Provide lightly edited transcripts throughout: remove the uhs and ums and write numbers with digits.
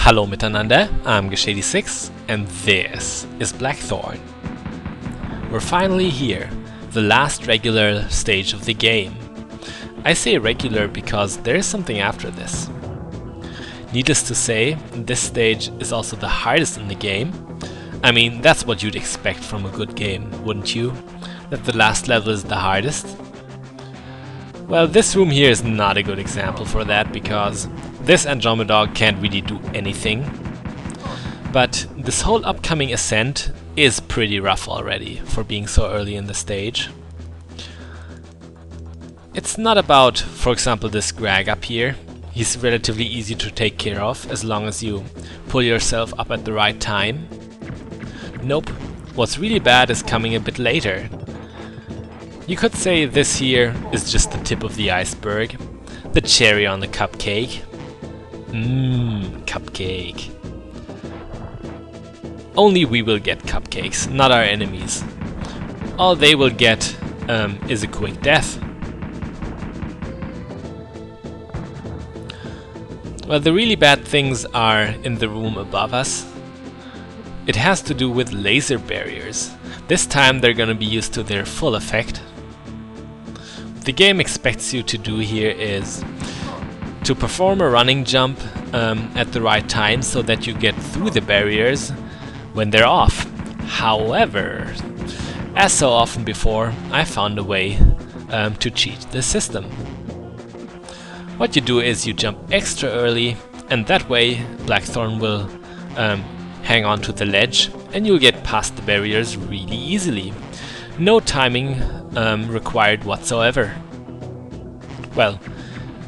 Hallo miteinander, I'm Geshady6 and this is Blackthorne. We're finally here, the last regular stage of the game. I say regular because there is something after this. Needless to say, this stage is also the hardest in the game. I mean, that's what you'd expect from a good game, wouldn't you? That the last level is the hardest? Well, this room here is not a good example for that, because this Andromedog can't really do anything. But this whole upcoming ascent is pretty rough already, for being so early in the stage. It's not about, for example, this Greg up here. He's relatively easy to take care of, as long as you pull yourself up at the right time. Nope, what's really bad is coming a bit later. You could say this here is just the tip of the iceberg, the cherry on the cupcake. Cupcake. Only we will get cupcakes, not our enemies. All they will get is a quick death. Well, the really bad things are in the room above us. It has to do with laser barriers. This time they're gonna be used to their full effect. What the game expects you to do here is to perform a running jump at the right time so that you get through the barriers when they're off. However, as so often before, I found a way to cheat the system. What you do is you jump extra early, and that way Blackthorne will hang on to the ledge and you'll get past the barriers really easily. No timing required whatsoever. Well,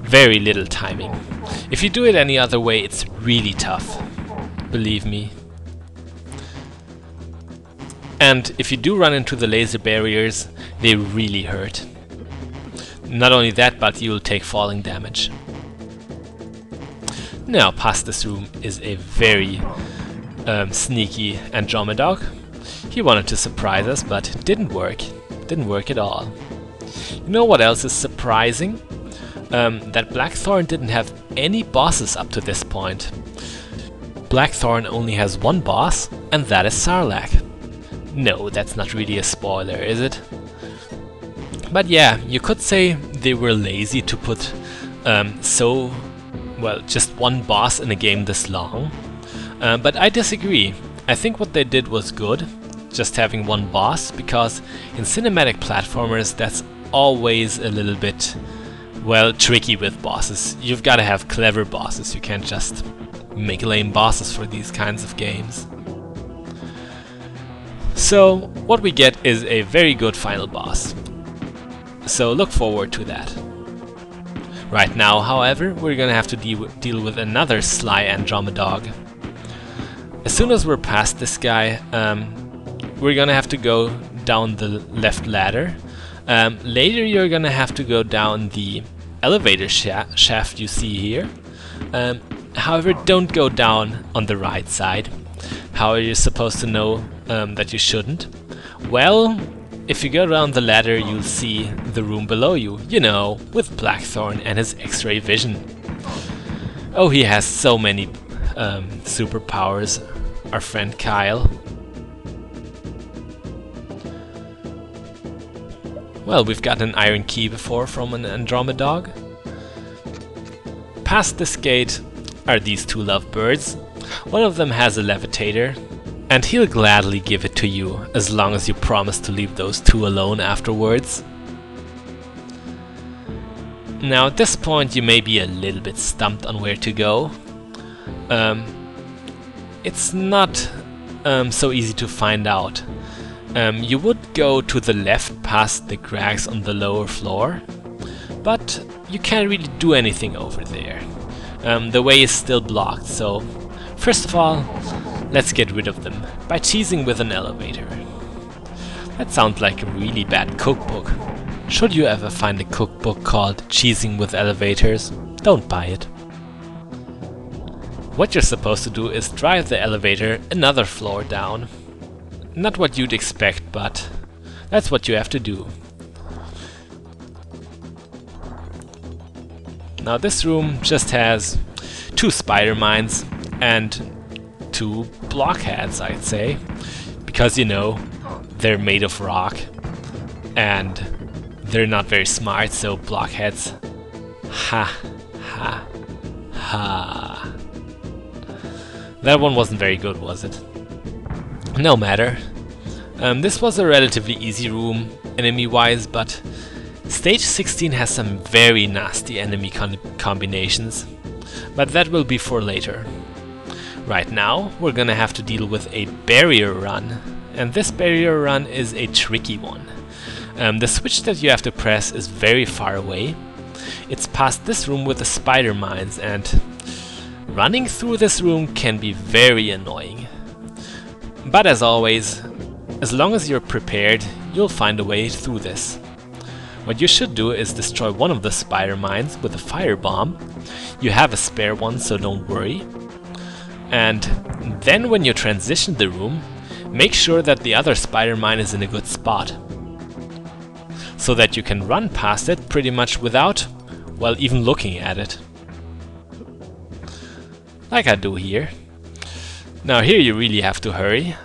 very little timing. If you do it any other way, it's really tough. Believe me. And if you do run into the laser barriers, they really hurt. Not only that, but you'll take falling damage. Now, past this room is a very sneaky Andromedog. He wanted to surprise us, but it didn't work. Didn't work at all. You know what else is surprising? That Blackthorne didn't have any bosses up to this point. Blackthorne only has one boss, and that is Sarlac. No, that's not really a spoiler, is it? But yeah, you could say they were lazy to put just one boss in a game this long. But I disagree. I think what they did was good, just having one boss, because in cinematic platformers that's always a little bit, well, tricky with bosses. You've got to have clever bosses, you can't just make lame bosses for these kinds of games. So what we get is a very good final boss. So look forward to that. Right now, however, we're gonna have to deal with another sly Andromedog. As soon as we're past this guy, we're gonna have to go down the left ladder. Later you're gonna have to go down the elevator shaft you see here. However, don't go down on the right side. How are you supposed to know that you shouldn't? Well, if you go down the ladder, you'll see the room below you, you know, with Blackthorne and his X-ray vision. Oh, he has so many superpowers, our friend Kyle. Well, we've got an iron key before from an Andromedog. Past this gate are these two lovebirds. One of them has a levitator, and he'll gladly give it to you as long as you promise to leave those two alone afterwards. Now at this point you may be a little bit stumped on where to go. It's not so easy to find out. You would go to the left past the cracks on the lower floor, but you can't really do anything over there. The way is still blocked, so first of all, let's get rid of them by cheesing with an elevator. That sounds like a really bad cookbook. Should you ever find a cookbook called Cheesing with Elevators, don't buy it. What you're supposed to do is drive the elevator another floor down. Not what you'd expect, but that's what you have to do. Now this room just has 2 spider mines, and 2 blockheads, I'd say, because you know, they're made of rock and they're not very smart, so blockheads. Ha ha ha. That one wasn't very good, was it? No matter. This was a relatively easy room, enemy-wise, but stage 16 has some very nasty enemy combinations, but that will be for later. Right now, we're gonna have to deal with a barrier run, and this barrier run is a tricky one. The switch that you have to press is very far away. It's past this room with the spider mines, and running through this room can be very annoying. But as always, as long as you're prepared, you'll find a way through this. What you should do is destroy one of the spider mines with a firebomb. You have a spare one, so don't worry. And then when you transition the room, make sure that the other spider mine is in a good spot, so that you can run past it pretty much without, well, even looking at it. Like I do here. Now here you really have to hurry.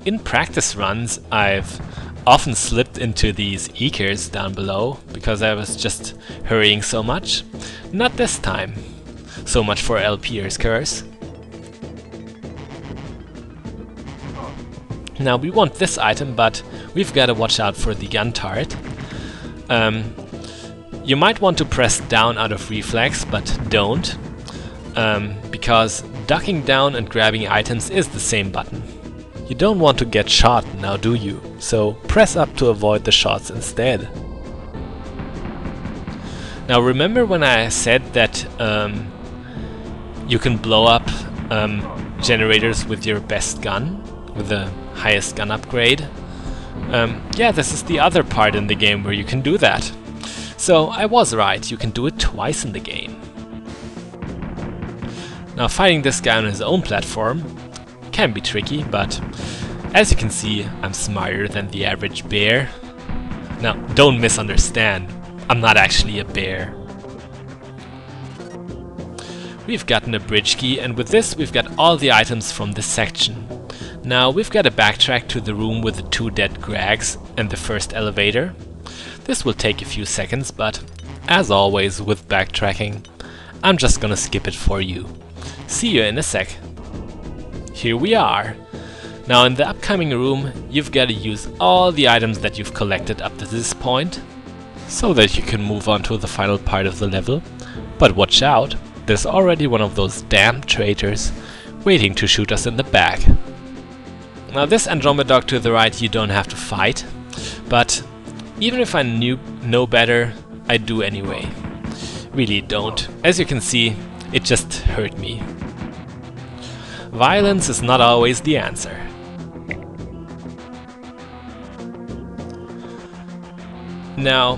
In practice runs, I've often slipped into these ekers down below because I was just hurrying so much. Not this time. So much for LPR's curse. Now we want this item, but we've got to watch out for the gun turret. You might want to press down out of reflex, but don't. Because ducking down and grabbing items is the same button. You don't want to get shot now, do you? So press up to avoid the shots instead. Now remember when I said that you can blow up generators with your best gun, with the highest gun upgrade? Yeah, this is the other part in the game where you can do that. So I was right, you can do it twice in the game. Now fighting this guy on his own platform can be tricky, but as you can see, I'm smarter than the average bear. Now don't misunderstand, I'm not actually a bear. We've gotten a bridge key, and with this we've got all the items from this section. Now we've got to backtrack to the room with the 2 dead Grags and the first elevator. This will take a few seconds, but as always with backtracking, I'm just gonna skip it for you. See you in a sec. Here we are. Now in the upcoming room, you've got to use all the items that you've collected up to this point, so that you can move on to the final part of the level. But watch out, there's already one of those damn traitors waiting to shoot us in the back. Now this Andromedog to the right you don't have to fight, but even if I know better, I do anyway. Really don't. As you can see, it just hurt me. Violence is not always the answer. Now,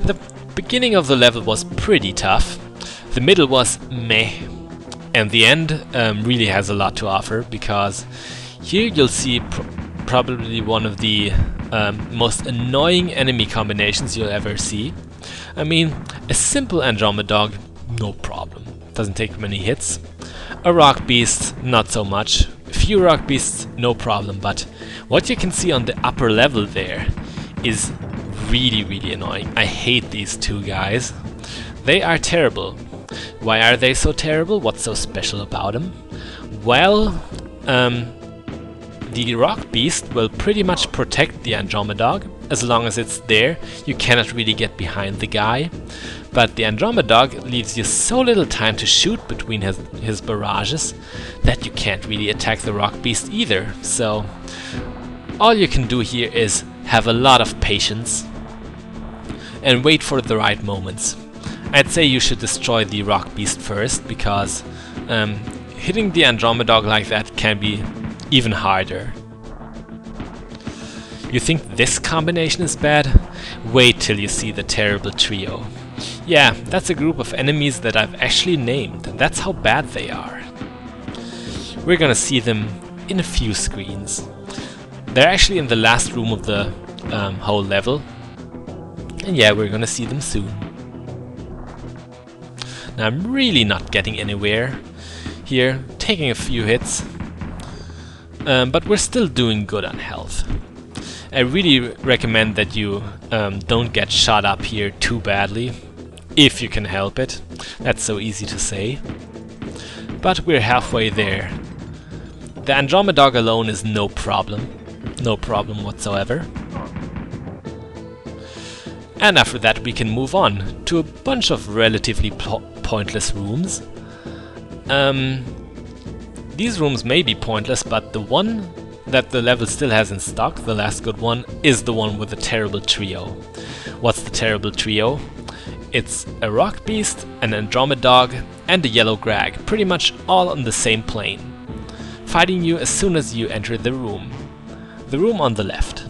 the beginning of the level was pretty tough, the middle was meh, and the end really has a lot to offer, because here you'll see probably one of the most annoying enemy combinations you'll ever see. I mean, a simple Andromedog, no problem, doesn't take many hits. A rock beast, not so much. A few rock beasts, no problem, but what you can see on the upper level there is really annoying. I hate these 2 guys. They are terrible. Why are they so terrible? What's so special about them? Well, the rock beast will pretty much protect the Andromedog. As long as it's there, you cannot really get behind the guy. But the Andromedog leaves you so little time to shoot between his barrages that you can't really attack the rock beast either. So all you can do here is have a lot of patience and wait for the right moments. I'd say you should destroy the rock beast first, because hitting the Andromedog like that can be even harder. You think this combination is bad? Wait till you see the terrible trio. Yeah, that's a group of enemies that I've actually named, and that's how bad they are. We're gonna see them in a few screens. They're actually in the last room of the whole level, and yeah, we're gonna see them soon. Now I'm really not getting anywhere. here, taking a few hits, but we're still doing good on health. I really recommend that you don't get shot up here too badly, if you can help it. That's so easy to say. But we're halfway there. The Andromedog alone is no problem whatsoever. And after that we can move on to a bunch of relatively pointless rooms. These rooms may be pointless, but the one that the level still has in stock, the last good one, is the one with the terrible trio. What's the terrible trio? It's a rock beast, an Andromedog, and a yellow grag, pretty much all on the same plane, fighting you as soon as you enter the room. The room on the left.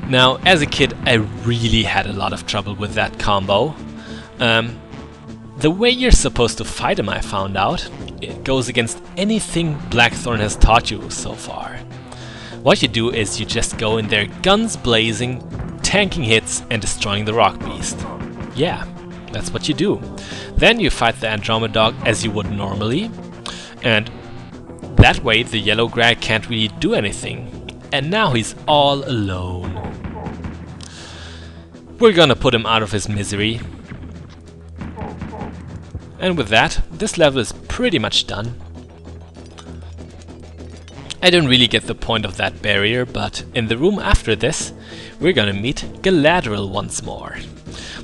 Now, as a kid, I really had a lot of trouble with that combo. The way you're supposed to fight him, I found out, it goes against anything Blackthorne has taught you so far. What you do is you just go in there guns blazing, tanking hits and destroying the rock beast. Yeah, that's what you do. Then you fight the Andromedog as you would normally, and that way the yellow grag can't really do anything. And now he's all alone. We're gonna put him out of his misery. And with that, this level is pretty much done. I don't really get the point of that barrier, but in the room after this, we're gonna meet Galadriel once more.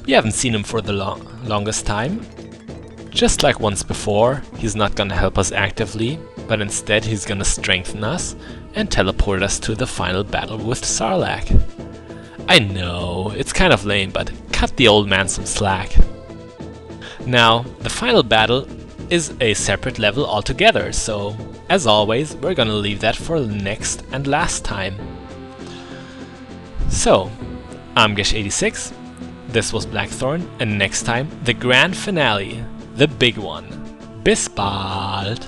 We haven't seen him for the longest time. Just like once before, he's not gonna help us actively, but instead he's gonna strengthen us and teleport us to the final battle with Sarlac. I know, it's kind of lame, but cut the old man some slack. Now, the final battle is a separate level altogether, so as always, we're gonna leave that for the next and last time. So, I'm Gesh86, this was Blackthorne, and next time, the grand finale, the big one. Bis bald!